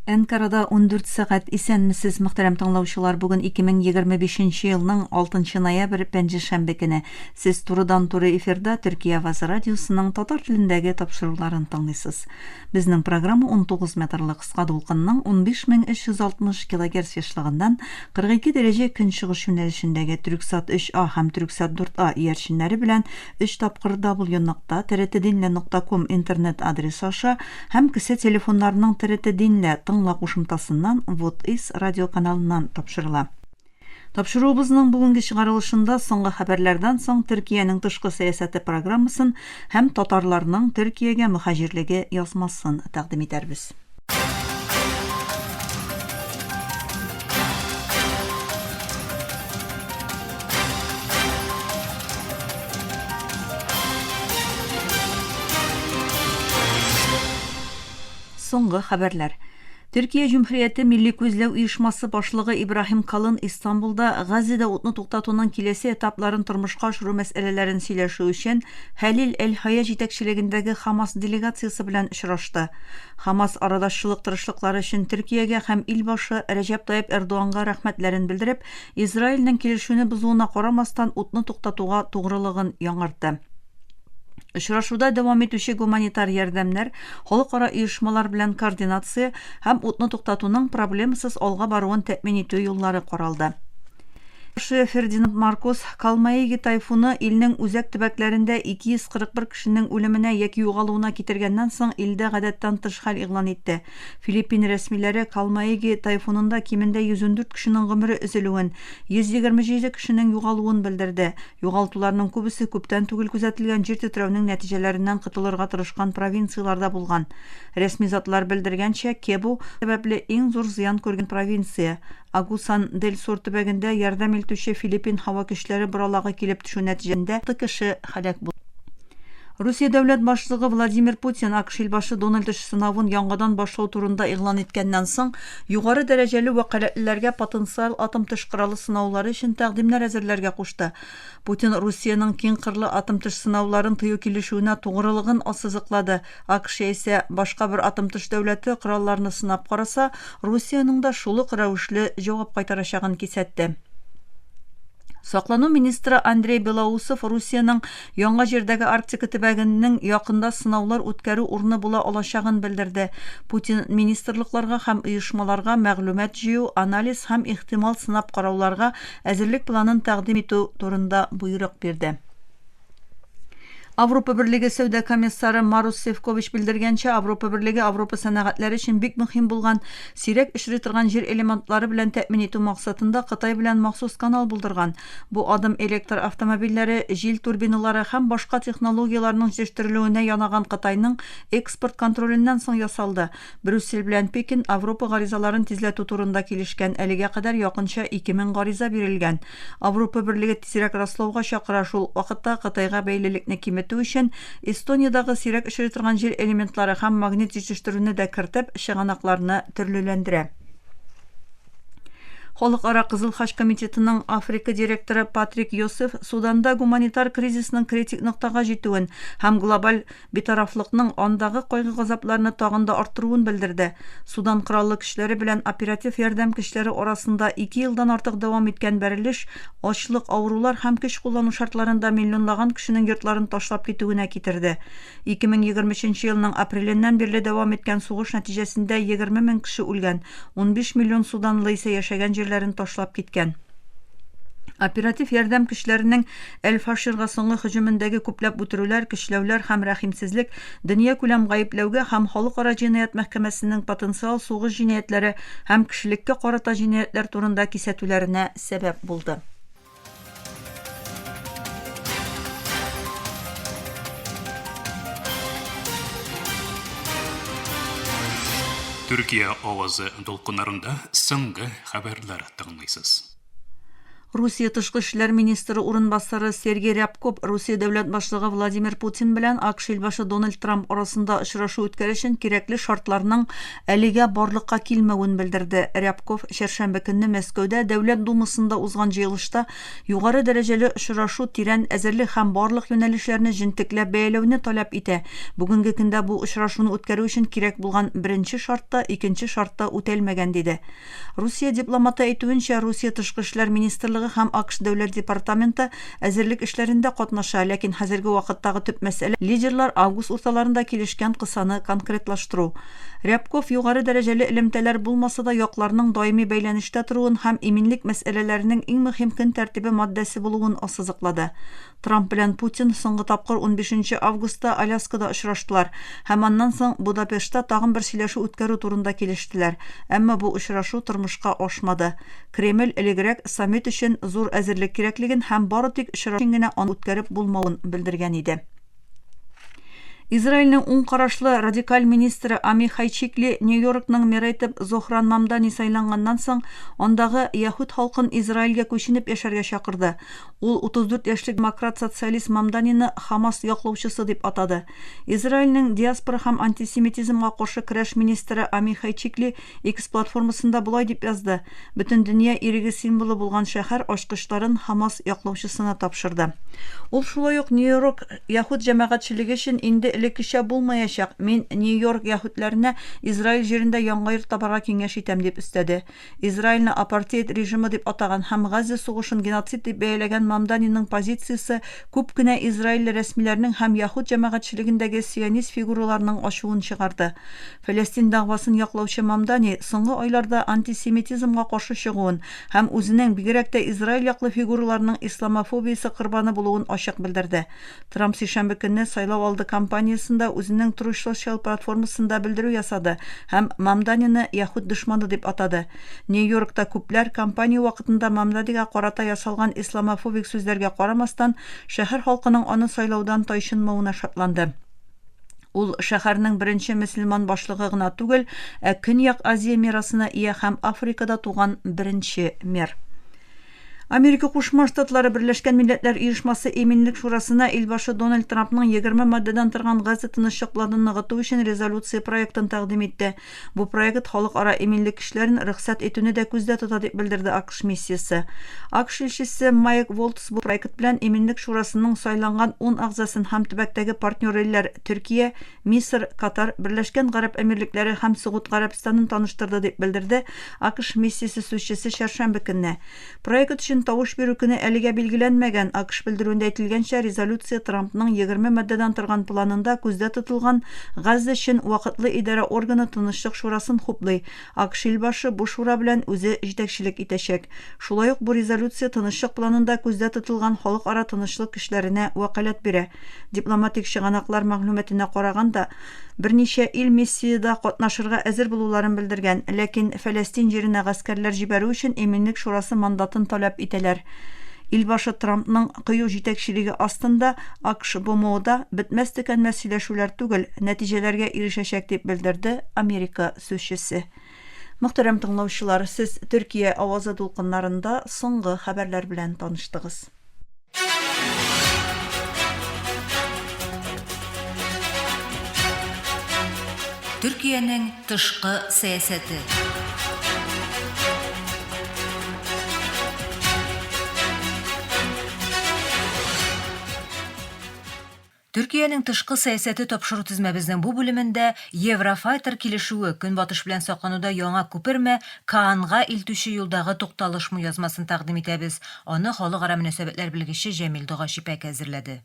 Әнкарада 14 сәгать исәнмесез мөхтәрәм тыңлаучылар, бүген 2025 елның 6 ноябрь пәнҗешәмбе көне. Сез турыдан-туры эфирда Төркия Аваз радиосының татар телендәге тапшыруларын тыңлыйсыз. Безнең программа 19 метрлы кыска дулкынның 15360 кГц яшьлегеннән 42 дәрәҗә көнчыгыш юнәлешендәге Түрксат 3А һәм Түрксат 4А иярченнәре белән 3 тапкыр w.trtdinle.com интернет адресы аша һәм кесе телефоннарының TRT-Dinle тыңла кушымтасыннан Вот-Ис радио каналыннан тапшырыла. Тапшыруыбызның бүгенге чыгарылышында соңгы хәбәрләрдән соң Төркиянең тышкы сәясәте программасын һәм татарларның Төркиягә мөхаҗирлеге язмасын тәкъдим итәрбез. Соңгы хәбәрләр. Төркия Җумһурияте Милли күзләү оешмасы башлыгы Ибраһим Калын Истанбулда Газида утны туктатуның киләсе этапларын тормышка ашыру мәсьәләләрен сөйләшү өчен Хәлил Әл-Хая җитәкчелегендәге Хамас делегациясе белән очрашты. Хамас арадашчылык тырышлыклары өчен Төркиягә һәм илбашы Рәҗәп Тайип Эрдоганга рәхмәтләрен белдереп, Израильнең килешүне бузуына карамастан утны туктатуга тугрылыгын яңартты. Очрашуда дәвам итүче гуманитар ярдәмнәр, халыкара оешмалар белән координация һәм утны туктатуның проблемасыз алга баруын тәэмин итү юллары каралды. Фердинанд Маркос Калмаеги тайфуны илнең үзәк төбәкләрендә 241 кешенең үлеменә яки югалуына китергәннән соң илдә гадәттән тыш хәл игълан итте. Филиппин рәсмиләре Калмаеги тайфунында кимендә 114 кешенең гомере өзелүен, 127 кешенең югалуын белдерде. Югалтуларның күбесе күптән түгел күзәтелгән җир тетрәүнең нәтиҗәләреннән котылырга тырышкан провинцияларда булган. Рәсми затлар белдергәнчә, Кебу сәбәпле иң зур зыян күргән провинция. Агусан-дель-Сур төбәгендә ярдәм итүче Филиппин һава көчләре buraлагы килеп төшү нәтиҗәсендә 6 кеше һәлак булды. Русия дәүләт башлыгы Владимир Путин АКШ илбашы Дональд Трамп сынавын яңадан башлау турында игълан иткәннән соң югары дәрәҗәле вәкаләтләргә потенциал атом төш коралы сынаулары өчен тәкъдимнәр әзерләргә кушты. Путин Русиянең киң кырлы атом төш сынауларын тыю килешүенә тугрылыгын ассызыклады. АКШ исә башка бер атом төш дәүләте коралларны сынап караса, Русиянең дә шулык рәвешле җавап кайтарачагын кисәтте. Саклану министры Андрей Белоусов Русиянең яңа җирдәге Арктика төбәгенең якында сынаулар үткәрү урыны була алачагын белдерде. Путин министрлыкларга һәм оешмаларга мәгълүмат җыю, анализ һәм ихтимал сынап карауларга әзерлек планын тәкъдим итү турында буйрык бирде. Авропа Берлеге сәүдә комиссары Марус Севкович белдергәнчә, Авропа Берлеге Авропа сәнәгатьләре өчен бик мөһим булган сирәк очрый торган җир элементлары белән тәэмин итү максатында Кытай белән махсус канал булдырган. Бу адым электр автомобильләре, җил турбиналары һәм башка технологияларның җитештерелүенә янаган Кытайның экспорт контроленнән соң ясалды. Брюссель белән Пекин Авропа гаризаларын тизләтү турында килешкән. Әлегә кадәр якынча 2000 гариза бирелгән. Авропа Берлеге тизрәк раслауга чакыра, шул вакытта Кытайга бәйлелекне өчен Эстониядагы сирәк очрый торган җир элементлары һәм магнит җитештерүне дә кертеп, чыганакларны төрлеләндерә. Халыкара Кызыл Хач комитетының Африка директоры Патрик Йосеф Суданда гуманитар кризисның критик ноктага җитүен һәм глобаль битарафлыкның андагы кайгы газапларны тагын да арттыруын белдерде. Судан кораллы көчләре белән оператив ярдәм көчләре арасында 2 елдан артык дәвам иткән бәрелеш, ачлык, авырулар һәм көч куллану шартларында миллионлаган кешенең йортларын ташлап китүенә китерде. 2023 елның апреленнән бирле дәвам иткән сугыш нәтиҗәсендә 20 мең кеше үлгән, 15 миллион суданлы исә яшәгән җирләрен ташлап киткән. Оператив ярдәм көчләренең Әл-Фаширга соңгы һөҗүмендәге күпләп үтерүләр, көчләүләр һәм рәхимсезлек, дөнья күләм гаепләүгә һәм халыкара җинаять мәхкәмәсенең потенциал сугыш җинаятьләре һәм кешелеккә карата җинаятьләр турында кисәтүләренә сәбәп булды. Төркия авазы дулкыннарында соңгы хәбәрләр тыңлыйсыз. Русия тышкы эшләр министры урынбасары Сергей Рябков Русия дәүләт башлыгы Владимир Путин белән АКШ илбашы Дональд Трамп арасында очрашу үткәрү кирәкле шартларның әлегә барлыкка килмәвен белдерде. Рябков шәршәмбе көнне Мәскәүдә Дәүләт Думасында узган җыелышта югары дәрәҗәле очрашу тирән әзерлек һәм барлык юнәлешләрне җентекләп бәяләүне таләп итә. Бүгенге көндә бу очрашуны үткәрү өчен кирәк булган беренче шартта, икенче шартта үтәлмәгән диде. Русия дипломаты әйтүенчә, Русия тышкы эшләр министрлыгы һәм АКШ дәүләт департаменты әзерлек эшләрендә катнаша, ләкин хәзерге вакыттагы төп мәсьәлә лидерлар август урталарында килешкән кысаны конкретлаштыру. Рябков югары дәрәҗәле элемтәләр булмаса да якларның даими бәйләнештә торуын һәм иминлек мәсьәләләренең иң мөһим көн тәртибе маддәсе булуын ассызыклады. Трамп белән Путин соңгы тапкыр 15 августта Аляскада очраштылар һәм аннан соң Будапештта тагын бер сөйләшү үткәрү турында килештеләр. Әмма бу очрашу тормышка ашмады. Кремль элегрәк саммит өчен зур әзерлек кирәклеген һәм бары тик очрашу генә аны үткәреп булмавын белдергән иде. Израильнең уң карашлы радикаль министры Амихай Чикли Нью-Йоркның мэры итеп Зохран Мамдани сайланганнан соң андагы яһүд халкын Израильгә күченеп яшәргә чакырды. Ул 34 яшьлек демократ-социалист Мамданины Хамас яклаучысы дип атады. Израильнең диаспора һәм антисемитизмга каршы көрәш министры Амихай Чикли X платформасында булай дип язды: "Бөтен дөнья иреге символы булган шәһәр ачкычларын Хамас яклаучысына тапшырды." Ул шулай ук Нью-Йорк яһүд җәмәгатьчелеге өчен инде элеккечә булмаячак. Мин Нью-Йорк яһүдләренә Израиль җирендә яңа йорт табарга киңәш итәм дип өстәде. Израильне апартеид режимы дип атаган һәм Газа сугышын геноцид дип бәяләгән Мамданиның позициясе күп кенә Израиль рәсмиләренең һәм яһүд җәмәгатьчелегендәге сионист фигураларның ачуын чыгарды. Фәлестин дәгъвасын яклаучы Мамдани соңгы айларда антисемитизмга каршы чыгуын һәм үзенең бигрәк тә Израиль яклы фигураларның исламофобиясе корбаны булуын ачык белдерде. Трамп сишәмбе көнне сайлау алды кампаниясында үзенең Truth Social платформасында белдерү ясады һәм Мамданины яһүд дошманы дип атады. Нью-Йоркта күпләр кампания вакытында Мамданига карата ясалган исламофобик сүзләргә карамастан шәһәр халкының аны сайлаудан тайшынмавына шатланды. Ул шәһәрнең беренче мөселман башлыгы гына түгел, Көньяк Азия мирасына ия һәм Африкада туган беренче мэр. Америка Кушма Штатлары Берләшкән Милләтләр Оешмасы Иминлек шурасына илбашы Дональд Трампның 20 маддәдән торган Газа тынычлык планын ныгыту өчен резолюция проектын тәкъдим итте. Бу проект халыкара иминлек эшләрен рөхсәт итүне дә күздә тота дип белдерде АКШ миссиясе. АКШ илчесе Майк Волтс бу проект белән Иминлек шурасының сайланган 10 агъзасын һәм төбәктәге партнер илләр Төркия, Мисыр, Катар, Берләшкән Гарәп Әмирлекләре һәм Сауд Гарәбстанын таныштырды дип белдерде АКШ миссиясе сүзчесе шәршәмбе көнне. Проект өчен тавыш бирү көне әлегә билгеләнмәгән. АКШ белдерүендә әйтелгәнчә, резолюция Трампның 20 маддәдән торган планында күздә тотылган Газа өчен вакытлы идарә органы тынычлык шурасын хуплый. АКШ илбашы бу шура белән үзе җитәкчелек итәчәк. Шулай ук бу резолюция тынычлык планында күздә тотылган халыкара тынычлык кешеләренә вәкаләт бирә. Дипломатик чыганаклар мәгълүматына караганда, берничә ил миссияда катнашырга әзер булуларын белдергән, ләкин Фәлестин җиренә гаскәрләр җибәрү өчен Иминлек шурасы мандатын таләп итәләр. Илбашы Трампның кыю җитәкчелеге астында АКШ БМОда бетмәс төкәнмәс сөйләшүләр түгел, нәтиҗәләргә ирешәчәк дип белдерде Америка сүзчесе. Мөхтәрәм тыңлаучылар, сез Төркия авазы дулкыннарында соңгы хәбәрләр белән таныштыгыз. Төркиянең тышкы сәясәте. Төркиянең тышкы сәясәте тапшыру тизмәбезнең бу бүлемендә Еврофайтер килешүе көнбатыш белән саклануда яңа күперме Каанга илтүче юлдагы тукталышмы язмасын тәкъдим итәбез. Аны халыкара мөнәсәбәтләр белгече Җәмил Дагашипәк әзерләде.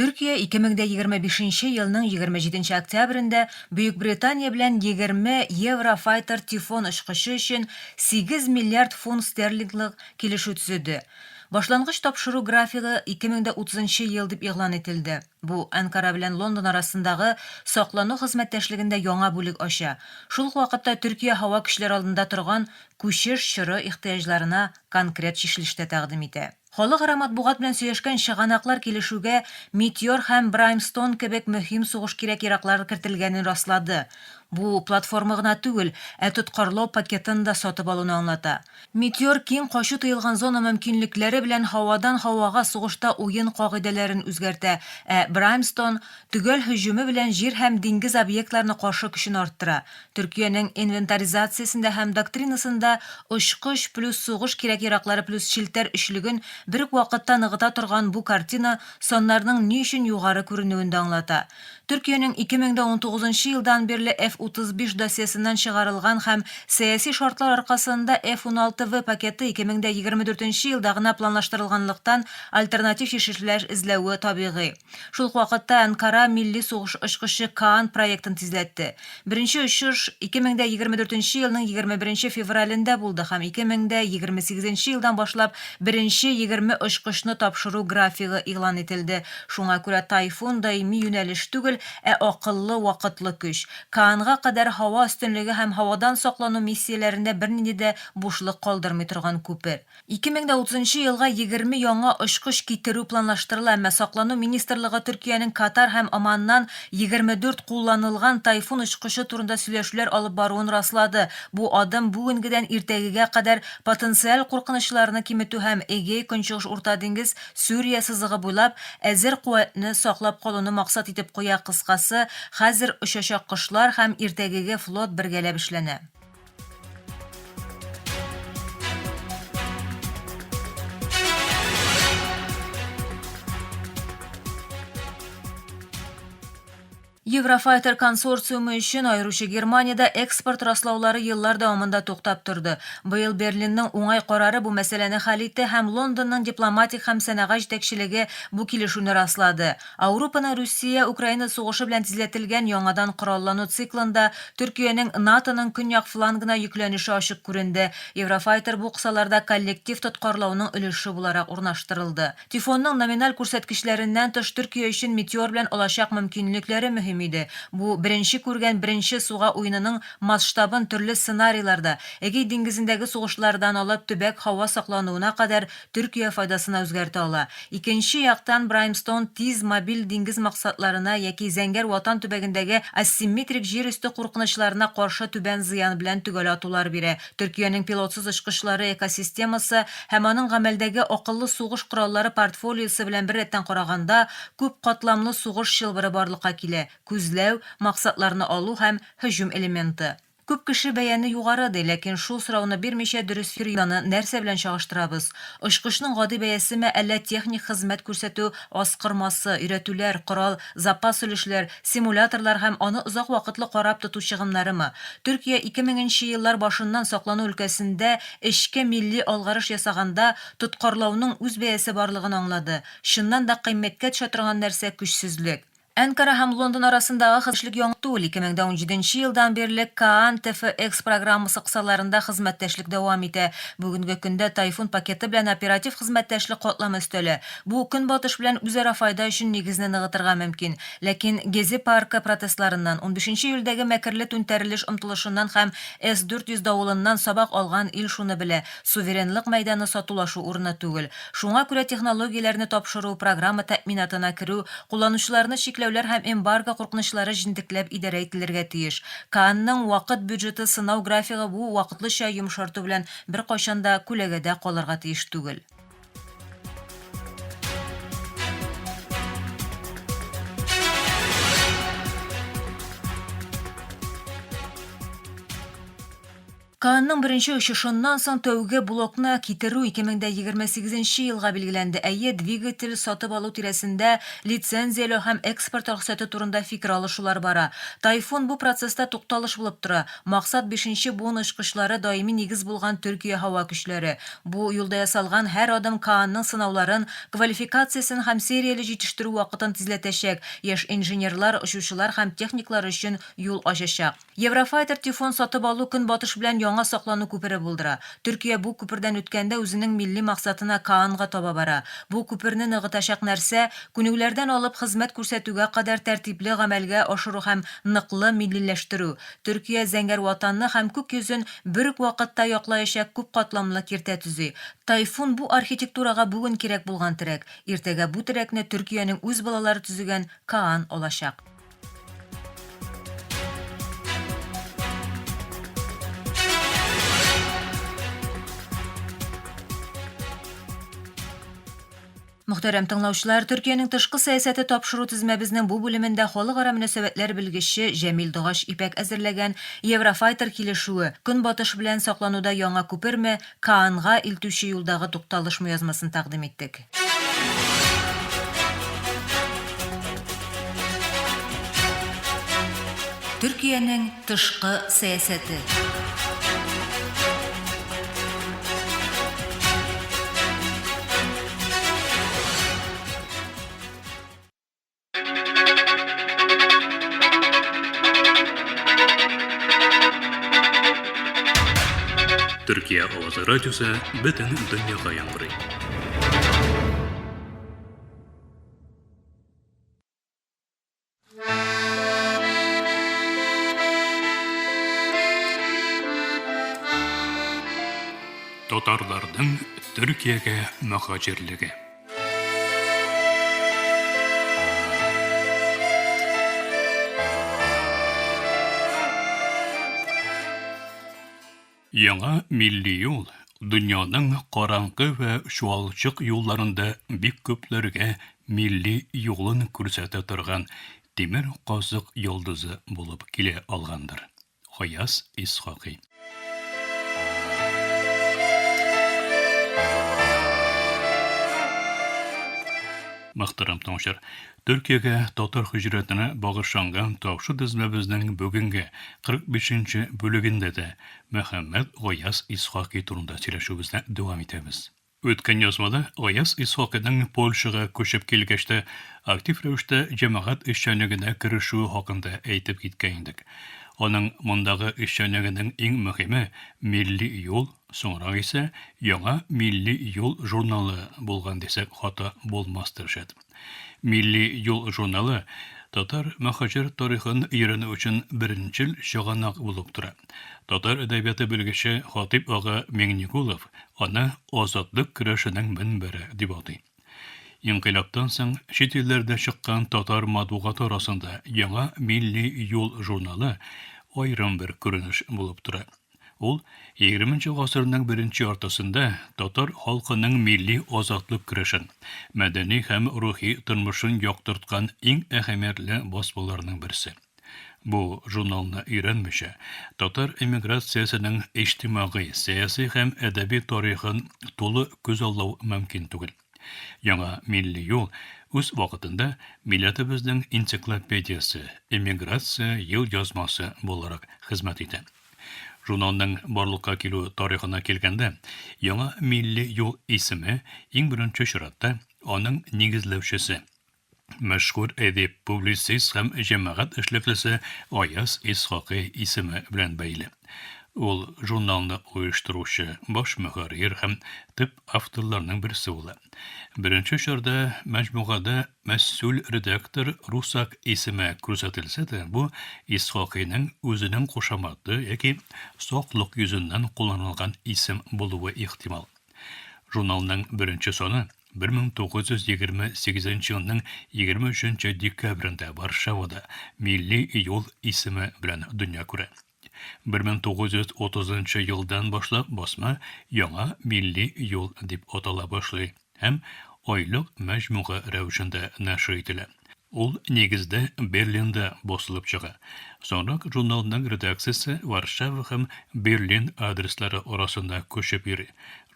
Төркия 2025 елның 27 октябрендә Бөек Британия белән 20 Еврофайтер Тифон очкычы өчен 8 миллиард фунт стерлинглык килешү төзеде. Башлангыч тапшыру графигы 2030 ел дип игълан ителде. Бу Анкара белән Лондон арасындагы саклану хезмәттәшлегендә яңа бүлек ача. Шул ук вакытта Төркия һава көчләре алдында торган күчеш чоры ихтыяҗларына конкрет чишелештә тәкъдим итә. Халыкара матбугат белән сөйләшкән чыганаклар килешүгә Meteor һәм Brimstone кебек мөһим сугыш кирәк-яраклар кертелгәнен раслады. Бу платформа гына түгел, тоткарлау пакетын да сатып алуны аңлата. Meteor киң качу тыелган зона мөмкинлекләре белән һавадан һавага сугышта уен кагыйдәләрен үзгәртә, Brimstone төгәл һөҗүме белән җир һәм диңгез объектларына каршы көчен арттыра. Төркиянең инвентаризациясендә һәм доктринасында очкыч плюс сугыш кирәк-яраклары плюс челтәр өчлеген бер үк вакытта ныгыта торган бу картина саннарның ни өчен югары күренүен дә аңлата. Төркиянең 2019 елдан бирле F-35 досьесеннән чыгарылган һәм сәяси шартлар аркасында F-16V пакеты 2024 елда гына планлаштырылганлыктан альтернатив чишелешләр эзләүе табигый. Шул ук вакытта Анкара милли сугыш очкычы Каан проектын тизләтте. Беренче очыш 2024 елның 21 февралендә булды һәм 2028 елдан башлап беренче 20 очкычны тапшыру графигы игълан ителде. Шуңа күрә Тайфун даими юнәлеш түгел, акыллы вакытлы көч. Каанга кадәр һава өстенлеге һәм һавадан саклану миссияләрендә бернинди дә бушлык калдырмый торган күпер. 2030 елга 20 яңа очкыч китерү планлаштырыла, әмма саклану министрлыгы Төркиянең Катар һәм Оманнан 24 кулланылган Тайфун очкычы турында сөйләшүләр алып баруын раслады. Бу адым бүгенгедән иртәгегә кадәр потенциаль куркынычларны киметү һәм Эгей Көнчыгыш Урта диңгез Сүрия сызыгы буйлап әзер куәтне саклап калуны максат итеп куя. Кыскасы, хәзер очачак кошлар һәм иртәгеге флот бергәләп эшләнә. Еврофайтер консорциумы өчен айруча Германиядә экспорт раслаулары еллар дәвамында туктап торды. Быел Берлинның уңай карары бу мәсьәләне хәл итте һәм Лондонның дипломатик һәм сәнәгать җитәкчелеге бу килешүне раслады. Ауропаның Русия-Украина сугышы белән тизләтелгән яңадан кораллану циклында Төркиянең НАТОның көньяк флангына йөкләнеше ачык күренде. Еврофайтер бу кысаларда коллектив тоткарлауның өлеше буларак урнаштырылды. Тифонның номиналь күрсәткечләреннән тыш Төркия өчен Meteor белән алачак мөмкинлекләре мөһим иде. Бу беренче күргән беренче суга уенының масштабын төрле сценарийларда, Эгей диңгезендәге сугышлардан алып төбәк һава саклануына кадәр Төркия файдасына үзгәртә ала. Икенче яктан Brimstone тиз мобиль диңгез максатларына яки Зәңгәр ватан төбәгендәге асимметрик җир өсте куркынычларына каршы түбән зыян белән төгәл атулар бирә. Төркиянең пилотсыз очкычлары экосистемасы һәм аның гамәлдәге акыллы сугыш кораллары портфолиосы белән бер рәттән караганда күп катламлы сугыш чылбыры барлыкка килә. Күзләү, максатларны алу һәм һөҗүм элементы. Күп кеше бәяне югары ди, ләкин шул сорауны бирмичә дөрес фирманы нәрсә белән чагыштырабыз? Очкычның гади бәясеме әллә техник хезмәт күрсәтү аскырмасы, өйрәтүләр, корал, запас өлешләр, симуляторлар һәм аны озак вакытлы карап тоту чыгымнарымы? Төркия 2000 еллар башыннан саклану өлкәсендә эчке милли алгарыш ясаганда тоткарлауның үз бәясе барлыгын аңлады. Чыннан да кыйммәткә төшә торган нәрсә көчсезлек. Анкара һәм Лондон арасындагы хезмәтлек яңа түгел. 2017 елдан бирле Каан TFX программасы кысаларында хезмәттәшлек дәвам итә. Бүгенге көндә Тайфун пакеты белән оператив хезмәттәшлек катлама өстәле. Бу көнбатыш белән үзара файда өчен нигезне ныгытырга мөмкин. Ләкин Гези паркы протестларыннан, 15 июльдәге мәкерле түнтәрелеш омтылышыннан һәм С-400 давылыннан сабак алган ил шуны белә. Суверенлык мәйданы сатулашу урыны түгел. Шуңа күрә технологияләрне тапшыру, программа тәэминатына керү, кулланучыларны чикләүләр һәм эмбарго куркынычлары җентекләп идарә ителергә тиеш. Каанның вакыт бюджеты сынау графигы бу вакытлыча йомшарту белән бер кайчан да күләгәдә калырга тиеш түгел. Каанның беренче очышыннан соң тәүге блокны китерү 2028 елга билгеләнде. Әйе, двигатель сатып алу тирәсендә лицензияле һәм экспорт рөхсәте турында фикер алышулар бара. Тайфун бу процесста тукталыш булып тора. Максат 5нче буын очкычлары даими нигез булган Төркия һава көчләре. Бу юлда ясалган һәр адым Каанның сынауларын, квалификациясын һәм серияле җитештерү вакытын тизләтәчәк. Яшь инженерлар, очучылар һәм техниклар өчен юл ачачак. Еврофайтер Тифон сатып алу көнбатыш белән яңа саклану күпере булдыра. Төркия бу күпердән үткәндә үзенең милли максатына Каанга таба бара. Бу күперне ныгытачак нәрсә күнегүләрдән алып хезмәт күрсәтүгә кадәр тәртипле гамәлгә ашыру һәм ныклы миллиләштерү. Төркия зәңгәр ватанны һәм күк йөзен бер үк вакытта яклаячак күп катламлы киртә төзи. Тайфун бу архитектурага бүген кирәк булган терәк. Иртәгә бу терәкне Төркиянең үз балалары төзегән Каан алачак. Мөхтәрәм тыңлаучылар, Төркиянең тышкы сәясәте тапшыру тизмәбезнең бу бүлемендә халыкара мөнәсәбәтләр белгече Җәмил Догаш Ипәк әзерләгән Еврофайтер килешүе көнбатыш белән саклануда яңа күперме, Каанга илтүче юлдагы тукталышмы язмасын тәкъдим иттек. Төркиянең тышкы сәясәте. Türkiye Ovası Radyosu bütün dünyaya yankırıyor. Tatarlardan Türkiye'ye muhacirliği. Яңа милли юл дөньяның караңгы ва шуалчык юлларында бик күпләргә милли юлын күрсәтә торган тимер казык йолдызы булып килә алгандыр. Хаяс Исхакый. Мөхтәрәм тыңлаучылар, Төркиягә татар хиҗрәтенә багышланган тапшы дизмәбезнең бүгенге 45-нче бүлегендә дә Мөхәммәд Гаяз Исхакый турында сөйләшүбезне дәвам итәбез. Үткән язмада Гаяз Исхакыйның Польшага күчеп килгәчтә актив рәвештә җәмәгать эшчәнлегенә керешүе хакында әйтеп киткән идек. Аның мондагы эшчәнлегенең иң мөһиме милли юл, соңрак исә яңа милли юл журналы булган дисәк хата булмастыр шәт. Милли юл журналы татар мөхаҗир тарихын өйрәнү өчен беренчел чыганак булып тора. Татар әдәбияты белгече Хатип ага Миңнегулов аны азатлык көрәшенең мөнбәре дип атый. Инкыйлабтан соң чит илләрдә чыккан татар матбугаты арасында яңа милли юл журналы айрым бер күренеш булып тора. Ул 20нче гасырның беренче артысында татар халкының милли азатлык көрәшен, мәдәни һәм рухи тормышын яктырткан иң әһәмиятле басмаларның берсе. Бу журналны өйрәнмичә, татар эмиграциясенең иҗтимагый, сәяси һәм әдәби тарихын тулы күз алу мөмкин түгел. Яңа милли юл үз вакытында милләтебезнең энциклопедиясе, эмиграция ел язмасы буларак хезмәт итә. Журналның барлыкка килү тарихына килгәндә, яңа милли юл исеме иң беренче чиратта аның нигезләүчесе, мәшһүр әдип, публицист һәм җәмәгать эшлеклесе Гаяз Исхакый исеме белән бәйле. Ул журналны оештыручы, баш мөхәррир һәм төп авторларның берсе була. Беренче чорда мәҗмугада мәс'ул редактор Русак исеме күрсәтелсә дә, бу Исхакыйның үзенең кушаматы яки саклык йөзеннән кулланылган исем булуы ихтимал. Журналның беренче саны 1928 елның 23 декабрендә Варшавада милли юл исеме белән дөнья күрә. 1930 елдан башлап басма яңа милли юл дип атала башлый һәм айлык мәҗмуга рәвешендә нәшр ителә. Ул нигездә Берлиндә басылып чыга. Соңрак журналның редакциясе Варшава һәм Берлин адреслары арасында күчеп йөри.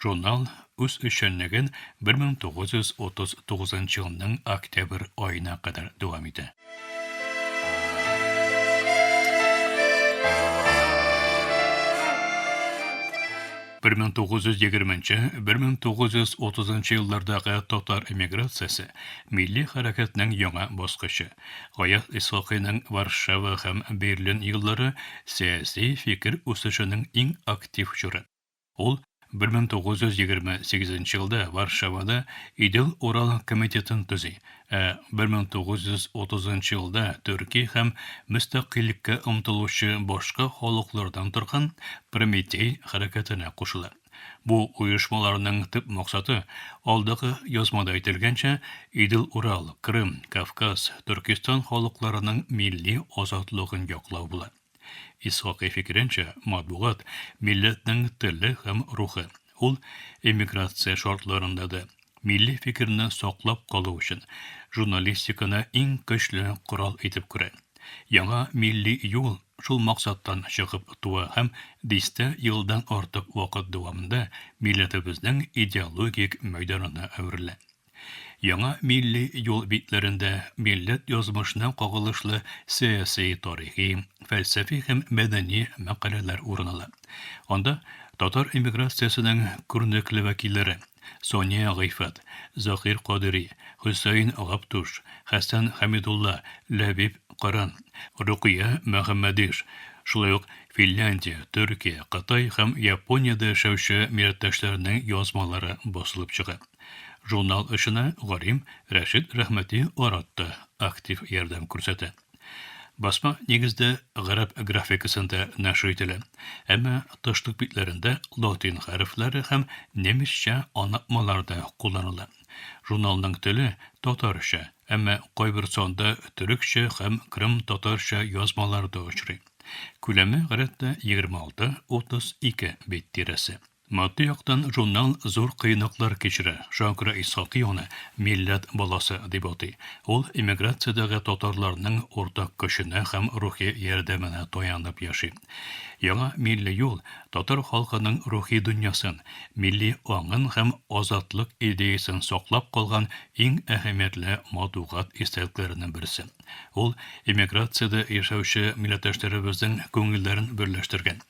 Журнал үз эшчәнлеген 1939 елның октябрь аена кадәр дәвам итә. 1920-1930 еллардагы татар эмиграциясы милли хәрәкәтнең яңа баскычы. Гаяз Исхакыйның Варшава һәм Берлин еллары сәяси фикер үсешенең иң актив чоры. Ул 1928 елда Варшавада Идел Урал комитетын төзи, 1930 елда Төркия һәм мөстәкыйлькә омтылучы башка халыклардан торган Прометей хәрәкәтенә кушыла. Бу оешмаларның төп максаты алдагы язмада әйтелгәнчә Идел Урал, Крым, Кавказ, Түркистан халыкларының милли азатлыгын яклау була. Исхакый фикеренчә, матбугат милләтнең теле һәм рухы. Ул эмиграция шартларында да милли фикерне саклап калу өчен журналистиканы иң көчле корал итеп күрә. Яңа милли юл шул максаттан чыгып туа һәм 10 елдан артык вакыт дәвамында милләтебезнең идеологик мәйданына әверелә. Яңа милли юл битләрендә милләт язмышына кагылышлы сәяси, тарихи, фәлсәфи һәм мәдәни мәкаләләр урын ала. Анда татар эмиграциясының күренекле вәкилләре Соня Гайфат, Захир Кадири, Хусейн Габтуш, Хасан Хамидулла, Ләбиб Каран, Рукия Мөхәммәдиш, шулай ук Финляндия, Төркия, Кытай һәм Япониядә яшәүче милләттәшләрнең язмалары басылып чыга. Журнал эшенә Гарим Рәшид Рәхмәти аратты актив ярдәм күрсәтә. Басма нигездә гарәп графикасында нәшр ителә, әмма тышлык битләрендә латин хәрефләре һәм немецчә анатмаларда кулланыла. Журналның теле татарча, әмма кайбер санда төрекчә һәм крым татарча язмаларда очрый. Күләме гадәттә 26-32 бит тирәсе. Матди яктан журнал зур кыйныклар кичерә. Шакира Исхакый аны милләт баласы дип атый. Ул эмиграциядәге татарларның уртак көченә һәм рухи ярдәменә таянып яши. Яңа милли юл татар халкының рухи дөньясын, милли аңын һәм азатлык идеясын саклап калган иң әһәмиятле матбугат истәлекләреннән берсе. Ул эмиграциядә яшәүче милләттәшләребезнең күңелләрен берләштергән,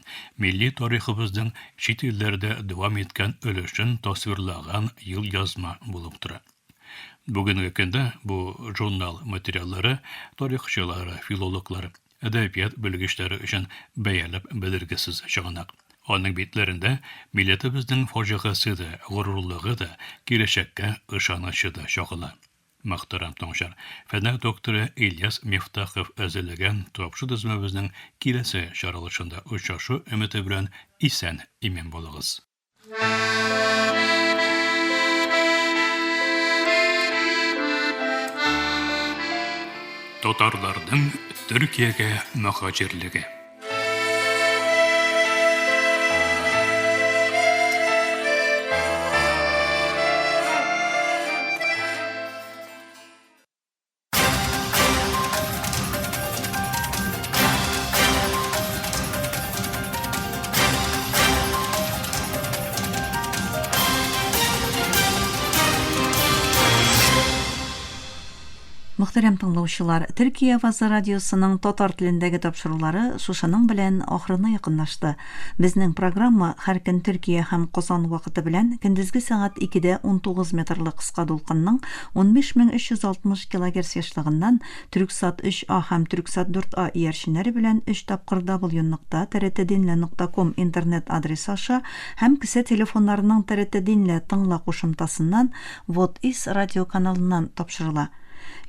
милли тарихыбызның чит илләрдә дәвам иткән өлешен тасвирлаган ел язма булып тора. Бүгенге көндә бу журнал материаллары тарихчылары, филологлары, әдәбият белгечләре өчен бәяләп белергесез чыганак. Аның битләрендә милләтебезнең фаҗигасы да, горурлыгы да, киләчәккә ышанычы да чагыла. Мөхтәрәм тыңлаучылар, фән докторы Ильяс Мифтахов әзерләгән тапшы дизмәбезнең киләсе чаралышында очрашу өмете белән исән иман булыгыз. Татарларның Төркиягә мөхаҗирлеге. Мөхтәрәм тыңлаучылар, Төркия Авазы радиосының татар телендәге тапшырулары шушының белән ахырына якынлашты. Безнең программа һәр көн Төркия һәм Казан вакыты белән көндезге сәгать 2дә 19 метрлы кыска дулкынның 15360 кГц яшлыгыннан Түрксат 3А һәм Түрксат 4А иярченнәре белән 3 тапкыр www.trtdinle.com интернет адресы аша һәм кесә телефоннарының TRT Dinle тыңла кушымтасыннан Вот-Ис радио каналыннан тапшырыла.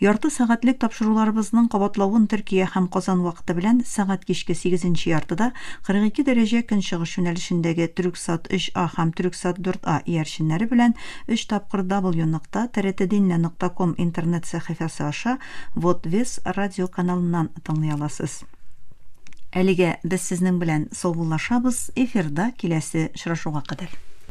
Ярты сәгатьлек тапшыруларыбызның кабатлавын Төркия һәм Казан вакыты белән сәгать кичке 8 яртыда 42 дәрәҗә көнчыгыш юнәлешендәге Түрксат 3А һәм Түрксат 4А иярченнәре белән 3 тапкыр www.trtdinle.com интернет сәхифәсе аша Вот-Вес радио каналыннан тыңлый аласыз. Әлегә без сезнең белән саубуллашабыз, эфирда киләсе очрашуга кадәр.